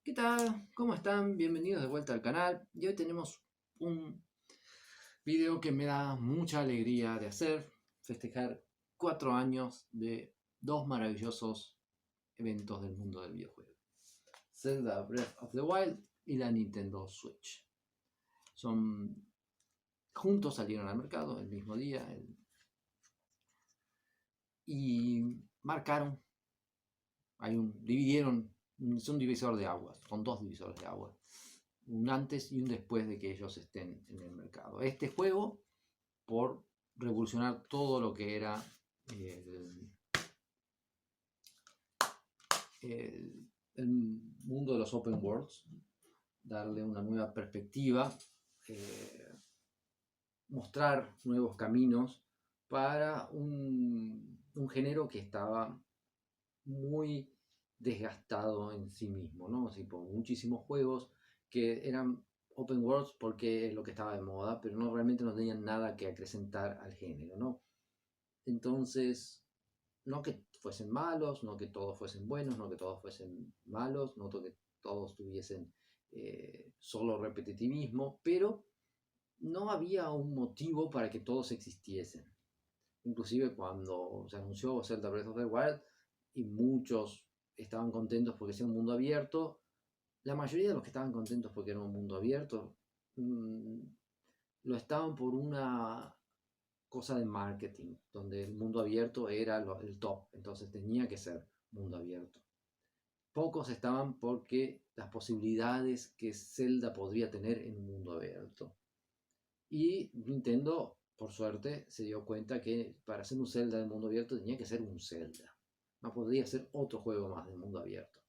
¿Qué tal? ¿Cómo están? Bienvenidos de vuelta al canal. Y hoy tenemos un video que me da mucha alegría de hacer, festejar 4 años de dos maravillosos eventos del mundo del videojuego. Zelda Breath of the Wild y la Nintendo Switch. Juntos salieron al mercado el mismo día y marcaron, dividieron, es un divisor de aguas, son dos divisores de aguas, un antes y un después de que ellos estén en el mercado. Este juego, por revolucionar todo lo que era el, el mundo de los open worlds, darle una nueva perspectiva, mostrar nuevos caminos para un género que estaba muy desgastado en sí mismo, ¿no? Así, por muchísimos juegos que eran open worlds porque es lo que estaba de moda, pero no realmente no tenían nada que acrecentar al género, ¿no? Entonces, no que fuesen malos, no que todos fuesen buenos, no que todos fuesen malos, no que todos tuviesen solo repetitivismo, pero no había un motivo para que todos existiesen. Inclusive cuando se anunció Zelda Breath of the Wild y muchos estaban contentos porque sea un mundo abierto, la mayoría de los que estaban contentos porque era un mundo abierto mmm, lo estaban por una cosa de marketing, donde el mundo abierto era el top, entonces tenía que ser mundo abierto. Pocos estaban porque las posibilidades que Zelda podría tener en un mundo abierto. Y Nintendo, por suerte, se dio cuenta que para hacer un Zelda de mundo abierto tenía que ser un Zelda. No podría ser otro juego más de mundo abierto.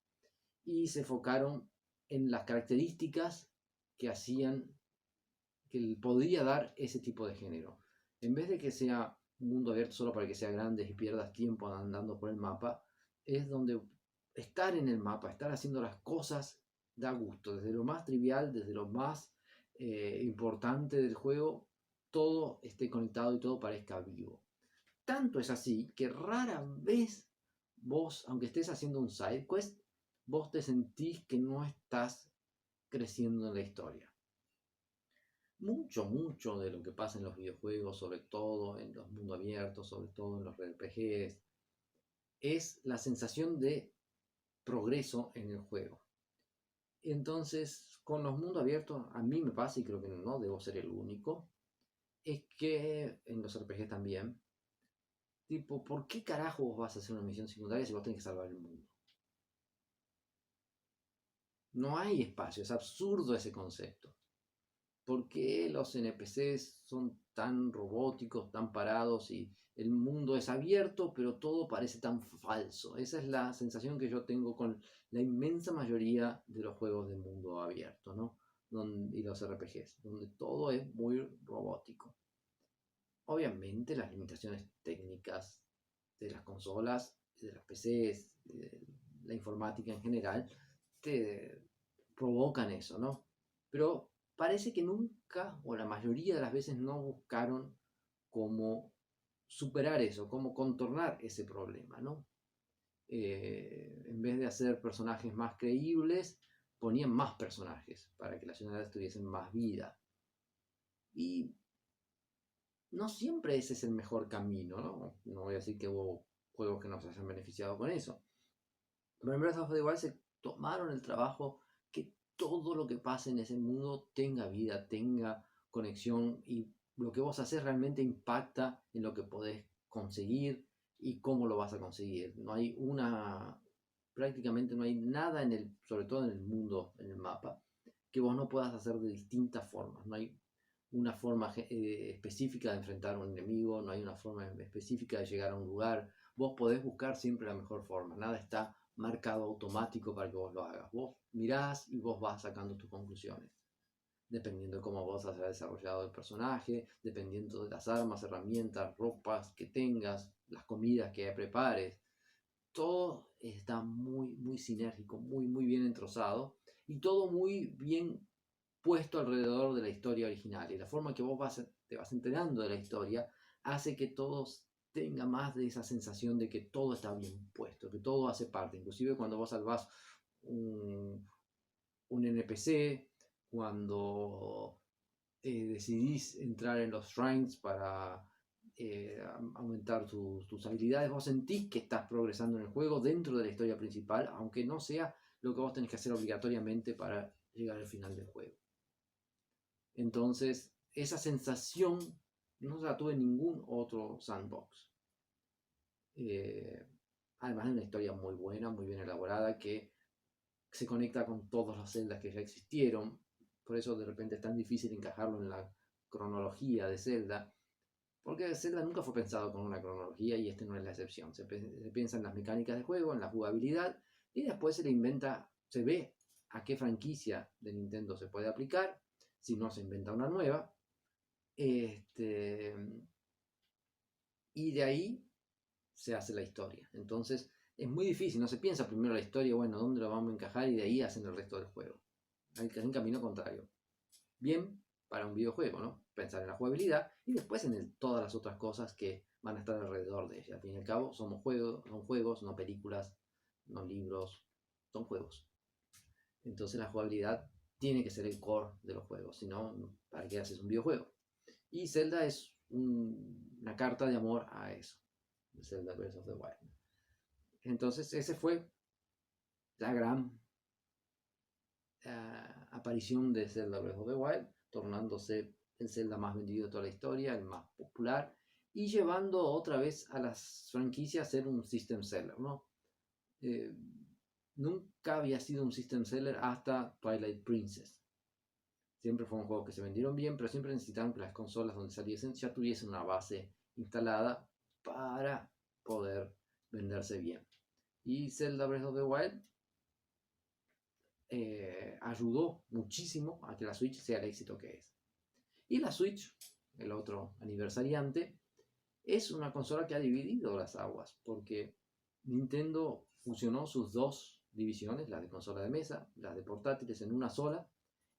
Y se enfocaron en las características que hacían, que podría dar ese tipo de género. En vez de que sea un mundo abierto solo para que sea grande y pierdas tiempo andando por el mapa, es donde estar en el mapa, estar haciendo las cosas da gusto, desde lo más trivial, desde lo más importante del juego, todo esté conectado y todo parezca vivo. Tanto es así que rara vez vos, aunque estés haciendo un side quest, vos te sentís que no estás creciendo en la historia. Mucho de lo que pasa en los videojuegos, sobre todo en los mundos abiertos, sobre todo en los RPGs, es la sensación de progreso en el juego. Entonces, con los mundos abiertos, a mí me pasa, y creo que no debo ser el único, es que en los RPGs también, tipo, ¿por qué carajo vos vas a hacer una misión secundaria si vos tenés que salvar el mundo? No hay espacio, es absurdo ese concepto. ¿Por qué los NPCs son tan robóticos, tan parados y el mundo es abierto, pero todo parece tan falso? Esa es la sensación que yo tengo con la inmensa mayoría de los juegos de mundo abierto, ¿no? Y los RPGs, donde todo es muy robótico. Obviamente las limitaciones técnicas de las consolas, de las PCs, de la informática en general, te provocan eso, ¿no? Pero parece que nunca, o la mayoría de las veces, no buscaron cómo superar eso, cómo contornar ese problema, ¿no? En vez de hacer personajes más creíbles, ponían más personajes para que las ciudades tuviesen más vida. Y no siempre ese es el mejor camino, ¿no? No voy a decir que hubo juegos que no se hayan beneficiado con eso. Pero en Breath of the Wild se tomaron el trabajo que todo lo que pase en ese mundo tenga vida, tenga conexión y lo que vos haces realmente impacta en lo que podés conseguir y cómo lo vas a conseguir. No hay prácticamente no hay nada sobre todo en el mundo, en el mapa, que vos no puedas hacer de distintas formas. No hay una forma específica de enfrentar a un enemigo, no hay una forma específica de llegar a un lugar. Vos podés buscar siempre la mejor forma, nada está marcado automático para que vos lo hagas. Vos mirás y vos vas sacando tus conclusiones. Dependiendo de cómo vos hayas desarrollado el personaje, dependiendo de las armas, herramientas, ropas que tengas, las comidas que prepares. Todo está muy sinérgico, muy bien entrozado y todo muy bien puesto alrededor de la historia original. Y la forma que te vas enterando de la historia hace que todos tenga más de esa sensación de que todo está bien puesto, que todo hace parte. Inclusive cuando vos salvás un NPC, cuando decidís entrar en los shrines para aumentar tus habilidades, vos sentís que estás progresando en el juego dentro de la historia principal, aunque no sea lo que vos tenés que hacer obligatoriamente para llegar al final del juego. Entonces, esa sensación no la tuve en ningún otro sandbox. Además de una historia muy buena, muy bien elaborada, que se conecta con todos los Zeldas que ya existieron. Por eso de repente es tan difícil encajarlo en la cronología de Zelda, porque Zelda nunca fue pensado con una cronología y este no es la excepción. Se piensa en las mecánicas de juego, en la jugabilidad, y después se le inventa, se ve a qué franquicia de Nintendo se puede aplicar, si no se inventa una nueva. Y de ahí se hace la historia. Entonces es muy difícil, no se piensa primero la historia, bueno, ¿dónde lo vamos a encajar? Y de ahí hacen el resto del juego. Hay un camino contrario. Bien para un videojuego, ¿no? Pensar en la jugabilidad y después en todas las otras cosas que van a estar alrededor de ella. Al fin y al cabo, son juegos, no películas, no libros, son juegos. Entonces la jugabilidad tiene que ser el core de los juegos, si no, ¿para qué haces un videojuego? Y Zelda es una carta de amor a eso. Zelda Breath of the Wild. Entonces ese fue la gran aparición de Zelda Breath of the Wild, tornándose el Zelda más vendido de toda la historia, el más popular, y llevando otra vez a las franquicias a ser un system seller, ¿no? Nunca había sido un system seller hasta Twilight Princess. Siempre fueron juegos que se vendieron bien, pero siempre necesitaban que las consolas donde saliesen ya tuviesen una base instalada para poder venderse bien. Y Zelda Breath of the Wild ayudó muchísimo a que la Switch sea el éxito que es. Y la Switch, el otro aniversariante, es una consola que ha dividido las aguas, porque Nintendo fusionó sus dos divisiones, la de consola de mesa, la de portátiles, en una sola,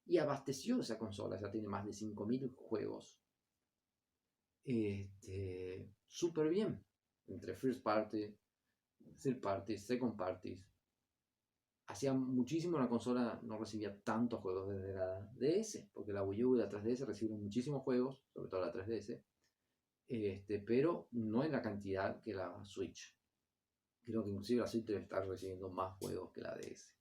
y abasteció esa consola, ya tiene más de 5.000 juegos. Súper bien, entre first party, third parties, second parties. Hacía muchísimo la consola no recibía tantos juegos desde la DS, porque la Wii U y la 3DS recibieron muchísimos juegos, sobre todo la 3DS, pero no en la cantidad que la Switch. Creo que inclusive la Switch debe estar recibiendo más juegos que la DS.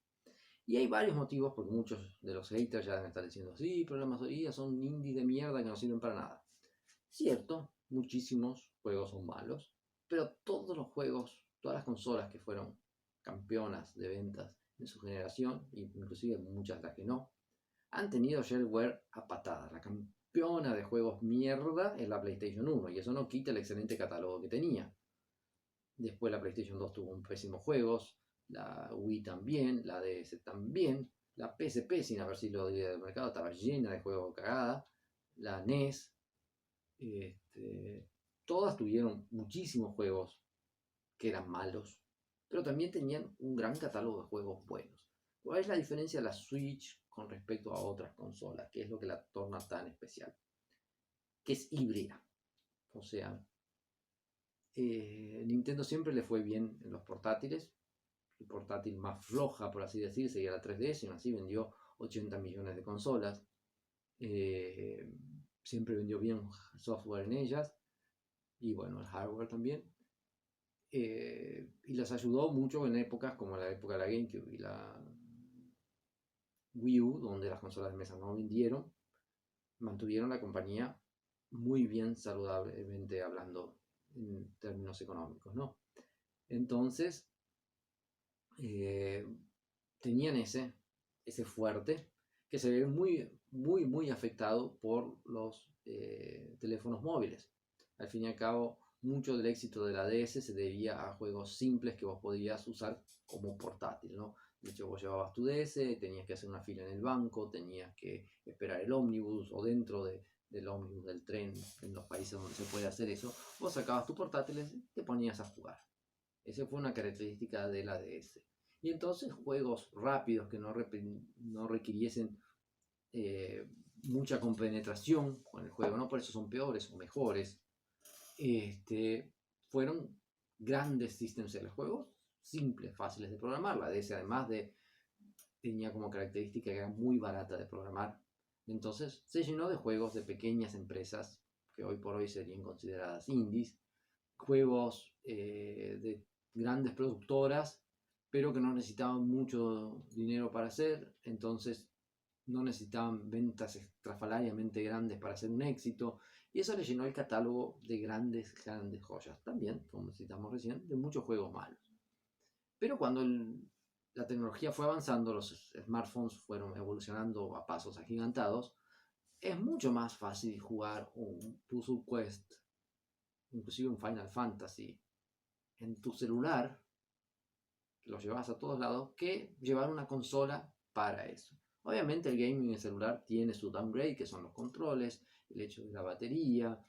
Y hay varios motivos, porque muchos de los haters ya deben estar diciendo, sí, pero la mayoría son indies de mierda que no sirven para nada. Cierto, muchísimos juegos son malos, pero todos los juegos, todas las consolas que fueron campeonas de ventas en su generación, inclusive muchas de las que no, han tenido shareware a patadas. La campeona de juegos mierda es la PlayStation 1 y eso no quita el excelente catálogo que tenía. Después la PlayStation 2 tuvo pésimos juegos, la Wii también, la DS también, la PSP sin haber sido del mercado estaba llena de juegos cagada, la NES, todas tuvieron muchísimos juegos que eran malos, pero también tenían un gran catálogo de juegos buenos. ¿Cuál es la diferencia de la Switch con respecto a otras consolas? ¿Qué es lo que la torna tan especial? Que es híbrida. O sea, Nintendo siempre le fue bien en los portátiles. Su portátil más floja, por así decir, sería la 3DS, y aún así vendió 80 millones de consolas. Siempre vendió bien software en ellas, y bueno, el hardware también. Y las ayudó mucho en épocas como la época de la GameCube y la Wii U, donde las consolas de mesa no vendieron, mantuvieron la compañía muy bien, saludablemente hablando en términos económicos, ¿no? Entonces, tenían ese fuerte que se ve muy afectado por los teléfonos móviles. Al fin y al cabo, mucho del éxito de la DS se debía a juegos simples que vos podías usar como portátil, ¿no? De hecho, vos llevabas tu DS, tenías que hacer una fila en el banco, tenías que esperar el ómnibus o dentro del ómnibus del tren, en los países donde se puede hacer eso, vos sacabas tu portátil y te ponías a jugar. Esa fue una característica de la DS. Y entonces juegos rápidos que no requiriesen mucha compenetración con el juego, no por eso son peores o mejores, fueron grandes systems sellers, juegos simples, fáciles de programar. La DS, además de tenía como característica que era muy barata de programar. Entonces se llenó de juegos de pequeñas empresas que hoy por hoy serían consideradas indies, juegos de grandes productoras, pero que no necesitaban mucho dinero para hacer, entonces no necesitaban ventas estrafalariamente grandes para hacer un éxito, y eso le llenó el catálogo de grandes joyas. También, como citamos recién, de muchos juegos malos. Pero cuando la tecnología fue avanzando, los smartphones fueron evolucionando a pasos agigantados, es mucho más fácil jugar un Puzzle Quest, inclusive un Final Fantasy, en tu celular, lo llevas a todos lados, que llevar una consola para eso. Obviamente el gaming en el celular tiene su downgrade, que son los controles, el hecho de la batería,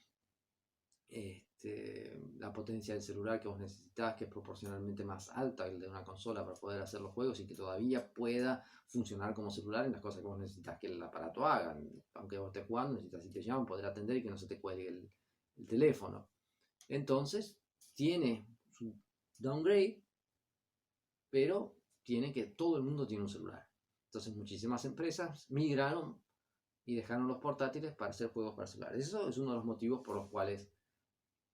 la potencia del celular que vos necesitas, que es proporcionalmente más alta que el de una consola para poder hacer los juegos y que todavía pueda funcionar como celular en las cosas que vos necesitas que el aparato haga. Aunque vos estés jugando, necesitas, si te llaman, poder atender y que no se te cuelgue el teléfono. Entonces, tiene su downgrade, pero tiene que todo el mundo tiene un celular. Entonces, muchísimas empresas migraron y dejaron los portátiles para hacer juegos para celulares. Eso es uno de los motivos por los cuales,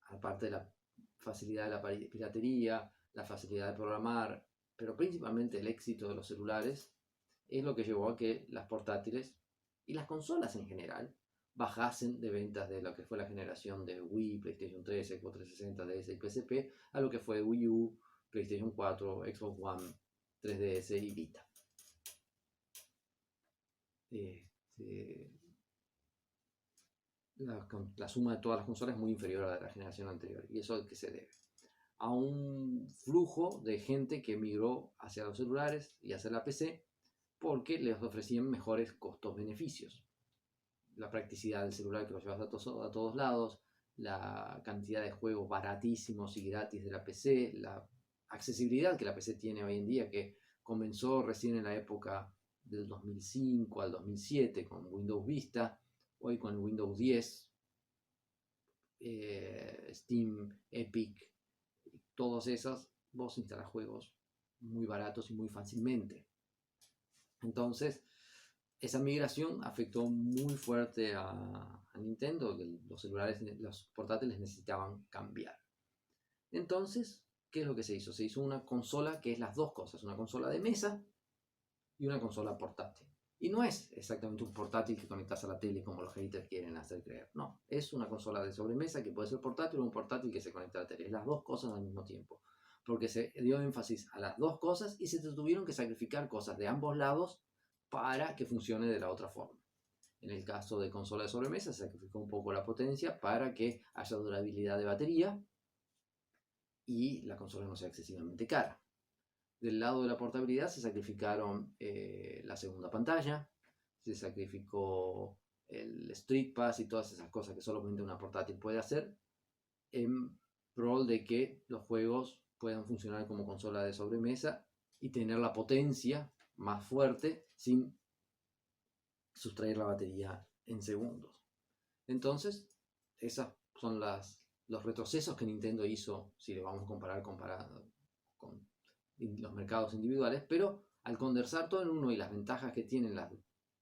aparte de la facilidad de la piratería, la facilidad de programar, pero principalmente el éxito de los celulares, es lo que llevó a que las portátiles y las consolas en general bajasen de ventas de lo que fue la generación de Wii, PlayStation 3, Xbox 360, DS y PSP, a lo que fue Wii U, PlayStation 4, Xbox One, 3DS y Vita. La suma de todas las consolas es muy inferior a la de la generación anterior. ¿Y eso a qué se debe? A un flujo de gente que migró hacia los celulares y hacia la PC porque les ofrecían mejores costos-beneficios. La practicidad del celular que lo llevas a todos lados, la cantidad de juegos baratísimos y gratis de la PC, la accesibilidad que la PC tiene hoy en día, que comenzó recién en la época del 2005 al 2007 con Windows Vista, hoy con el Windows 10, Steam, Epic, todos esos, vos instalás juegos muy baratos y muy fácilmente. Entonces, esa migración afectó muy fuerte a Nintendo, que los celulares, los portátiles necesitaban cambiar. Entonces, ¿qué es lo que se hizo? Se hizo una consola que es las dos cosas, una consola de mesa y una consola portátil. Y no es exactamente un portátil que conectas a la tele como los haters quieren hacer creer. No, es una consola de sobremesa que puede ser portátil o un portátil que se conecta a la tele. Es las dos cosas al mismo tiempo. Porque se dio énfasis a las dos cosas y se tuvieron que sacrificar cosas de ambos lados para que funcione de la otra forma. En el caso de consola de sobremesa se sacrificó un poco la potencia para que haya durabilidad de batería y la consola no sea excesivamente cara. Del lado de la portabilidad se sacrificaron la segunda pantalla, se sacrificó el Street Pass y todas esas cosas que solamente una portátil puede hacer, en pro de que los juegos puedan funcionar como consola de sobremesa y tener la potencia más fuerte sin sustraer la batería en segundos. Entonces, esos son los retrocesos que Nintendo hizo, si le vamos a comparar con los mercados individuales, pero al condensar todo en uno y las ventajas que tienen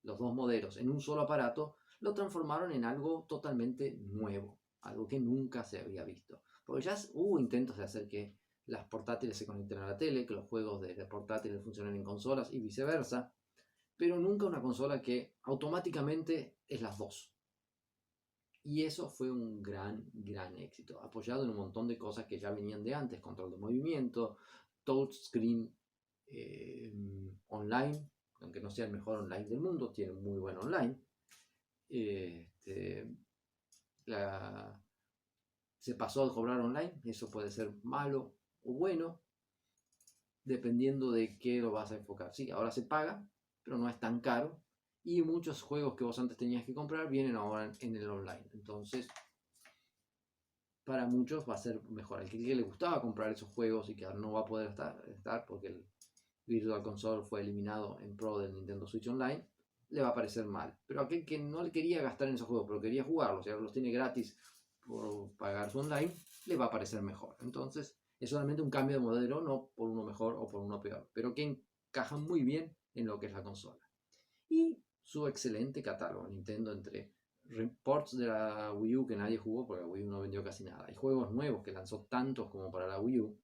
los dos modelos en un solo aparato, lo transformaron en algo totalmente nuevo, algo que nunca se había visto. Porque ya hubo intentos de hacer que las portátiles se conecten a la tele, que los juegos de portátiles funcionen en consolas y viceversa, pero nunca una consola que automáticamente es las dos. Y eso fue un gran éxito, apoyado en un montón de cosas que ya venían de antes: control de movimiento, touchscreen online, aunque no sea el mejor online del mundo, tiene muy buen online. Se pasó a cobrar online, eso puede ser malo o bueno, dependiendo de qué lo vas a enfocar. Sí, ahora se paga, pero no es tan caro, y muchos juegos que vos antes tenías que comprar vienen ahora en el online. Entonces, para muchos va a ser mejor. Al que le gustaba comprar esos juegos y que ahora no va a poder estar porque el Virtual Console fue eliminado en pro del Nintendo Switch Online, le va a parecer mal. Pero aquel que no le quería gastar en esos juegos, pero quería jugarlos y ahora los tiene gratis por pagar su online, le va a parecer mejor. Entonces, es solamente un cambio de modelo, no por uno mejor o por uno peor, pero que encajan muy bien en lo que es la consola. Y su excelente catálogo, Nintendo, entre reports de la Wii U que nadie jugó porque la Wii U no vendió casi nada, y juegos nuevos que lanzó tantos como para la Wii U,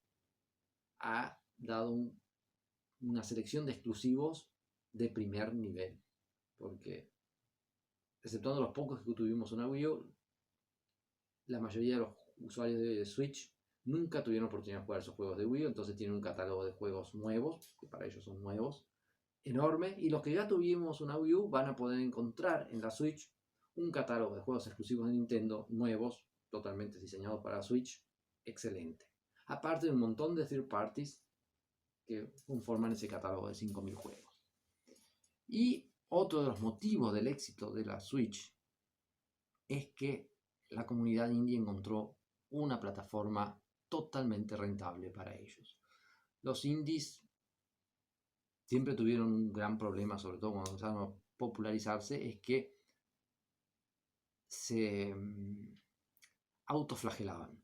ha dado una selección de exclusivos de primer nivel. Porque, exceptuando los pocos que tuvimos una Wii U, la mayoría de los usuarios de Switch nunca tuvieron oportunidad de jugar esos juegos de Wii U, entonces tienen un catálogo de juegos nuevos, que para ellos son nuevos, enorme, y los que ya tuvimos una Wii U van a poder encontrar en la Switch un catálogo de juegos exclusivos de Nintendo nuevos, totalmente diseñados para Switch, excelente. Aparte de un montón de third parties que conforman ese catálogo de 5.000 juegos. Y otro de los motivos del éxito de la Switch es que la comunidad indie encontró una plataforma totalmente rentable para ellos. Los indies siempre tuvieron un gran problema, sobre todo cuando empezaron a popularizarse, es que se autoflagelaban,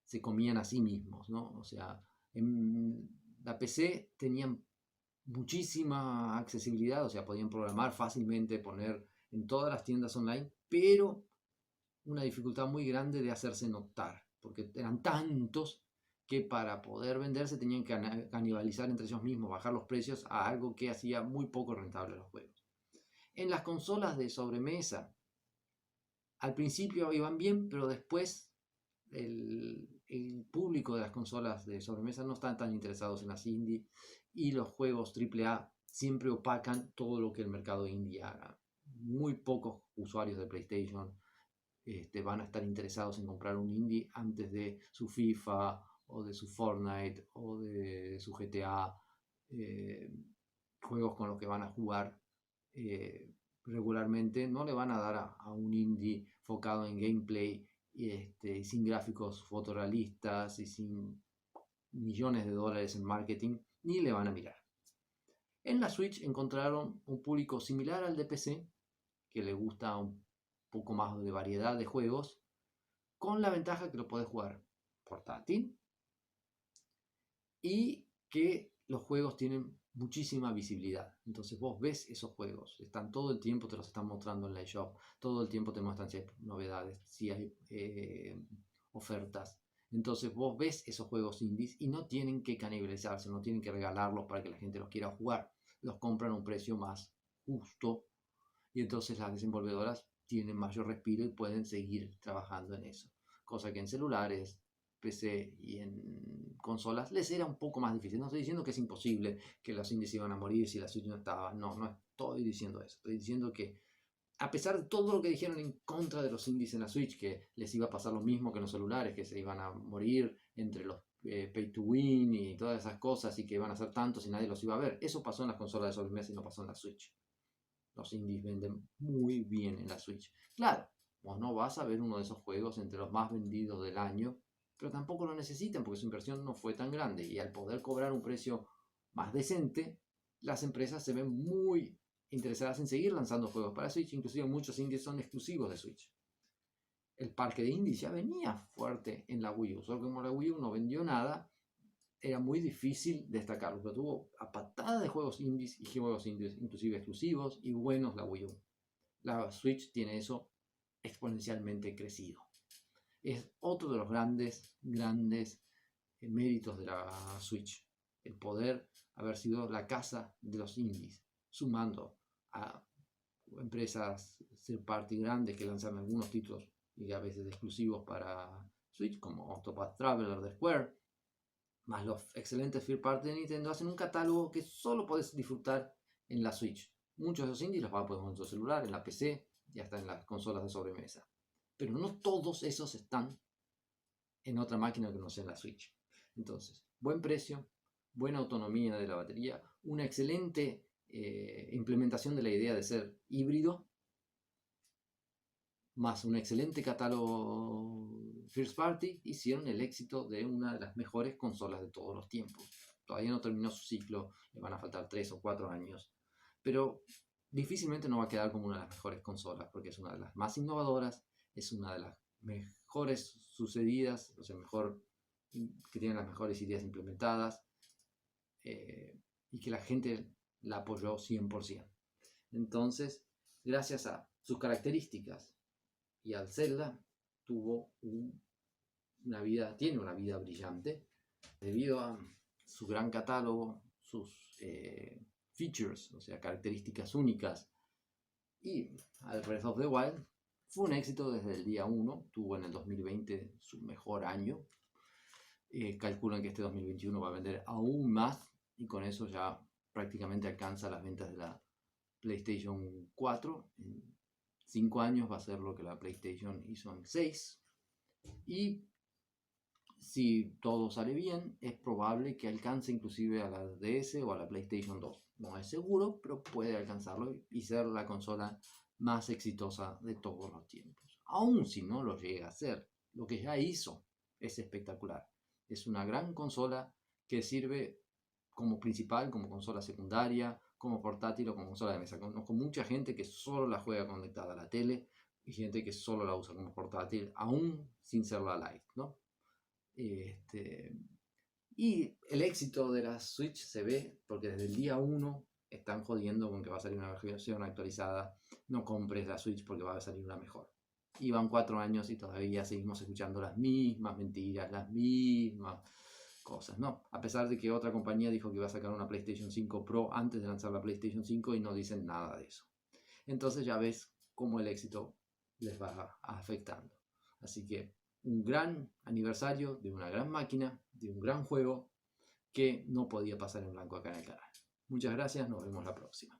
se comían a sí mismos, ¿no? O sea, en la PC tenían muchísima accesibilidad, o sea, podían programar fácilmente, poner en todas las tiendas online, pero una dificultad muy grande de hacerse notar, porque eran tantos que para poder venderse tenían que canibalizar entre ellos mismos, bajar los precios a algo que hacía muy poco rentable los juegos. En las consolas de sobremesa, al principio iban bien, pero después el público de las consolas de sobremesa no están tan interesados en las indie y los juegos AAA siempre opacan todo lo que el mercado indie haga. Muy pocos usuarios de PlayStation van a estar interesados en comprar un indie antes de su FIFA o de su Fortnite o de su GTA, juegos con los que van a jugar regularmente. No le van a dar a un indie focado en gameplay y sin gráficos fotorrealistas y sin millones de dólares en marketing, ni le van a mirar. En la Switch encontraron un público similar al de PC, que le gusta un poco más de variedad de juegos, con la ventaja que lo puedes jugar portátil y que los juegos tienen muchísima visibilidad. Entonces vos ves esos juegos, están todo el tiempo, te los están mostrando en la eShop, todo el tiempo te muestran si hay novedades, si hay ofertas. Entonces vos ves esos juegos indies y no tienen que canibalizarse, no tienen que regalarlos para que la gente los quiera jugar. Los compran a un precio más justo y entonces las desenvolvedoras tienen mayor respiro y pueden seguir trabajando en eso. Cosa que en celulares, PC y en consolas les era un poco más difícil. No estoy diciendo que es imposible, que los indies iban a morir si la Switch no estaba. No, no estoy diciendo eso. Estoy diciendo que a pesar de todo lo que dijeron en contra de los indies en la Switch, que les iba a pasar lo mismo que en los celulares, que se iban a morir entre los pay to win y todas esas cosas y que iban a ser tantos y nadie los iba a ver. Eso pasó en las consolas de sobremesa y no pasó en la Switch. Los indies venden muy bien en la Switch. Claro, vos no vas a ver uno de esos juegos entre los más vendidos del año, pero tampoco lo necesitan porque su inversión no fue tan grande y al poder cobrar un precio más decente, las empresas se ven muy interesadas en seguir lanzando juegos para Switch. Inclusive muchos indies son exclusivos de Switch. El parque de indies ya venía fuerte en la Wii U, solo que como la Wii U no vendió nada, era muy difícil destacarlo, pero tuvo a patada de juegos indies y juegos indies inclusive exclusivos y buenos la Wii U. La Switch tiene eso exponencialmente crecido. Es otro de los grandes méritos de la Switch, el poder haber sido la casa de los indies, sumando a empresas third party grandes que lanzan algunos títulos y a veces exclusivos para Switch, como Octopath Traveler de Square, más los excelentes third party de Nintendo, hacen un catálogo que solo podés disfrutar en la Switch. Muchos de esos indies los vas a poder jugar en tu celular, en la PC y hasta en las consolas de sobremesa. Pero no todos esos están en otra máquina que no sea en la Switch. Entonces, buen precio, buena autonomía de la batería, una excelente implementación de la idea de ser híbrido, más un excelente catálogo first party, hicieron el éxito de una de las mejores consolas de todos los tiempos. Todavía no terminó su ciclo, le van a faltar 3 o 4 años, pero difícilmente no va a quedar como una de las mejores consolas, porque es una de las más innovadoras, es una de las mejores sucedidas, o sea, que tiene las mejores ideas implementadas, y que la gente la apoyó 100%. Entonces, gracias a sus características y al Zelda, tiene una vida brillante debido a su gran catálogo, sus features, o sea, características únicas. Y al Breath of the Wild fue un éxito desde el día 1, tuvo en el 2020 su mejor año. Calculan que este 2021 va a vender aún más y con eso ya prácticamente alcanza las ventas de la PlayStation 4. En 5 años va a ser lo que la PlayStation hizo en 6. Y si todo sale bien, es probable que alcance inclusive a la DS o a la PlayStation 2. No es seguro, pero puede alcanzarlo y ser la consola más exitosa de todos los tiempos. Aún si no lo llega a ser, lo que ya hizo es espectacular. Es una gran consola que sirve como principal, como consola secundaria, como portátil o como consola de mesa. Conozco mucha gente que solo la juega conectada a la tele y gente que solo la usa como portátil, aún sin ser la Lite, ¿no? Y el éxito de la Switch se ve porque desde el día 1 están jodiendo con que va a salir una versión actualizada. No compres la Switch porque va a salir una mejor. Y van 4 años y todavía seguimos escuchando las mismas mentiras, las mismas cosas, ¿no? A pesar de que otra compañía dijo que iba a sacar una PlayStation 5 Pro antes de lanzar la PlayStation 5 y no dicen nada de eso. Entonces ya ves cómo el éxito les va afectando. Así que un gran aniversario de una gran máquina, de un gran juego que no podía pasar en blanco acá en el canal. Muchas gracias, nos vemos la próxima.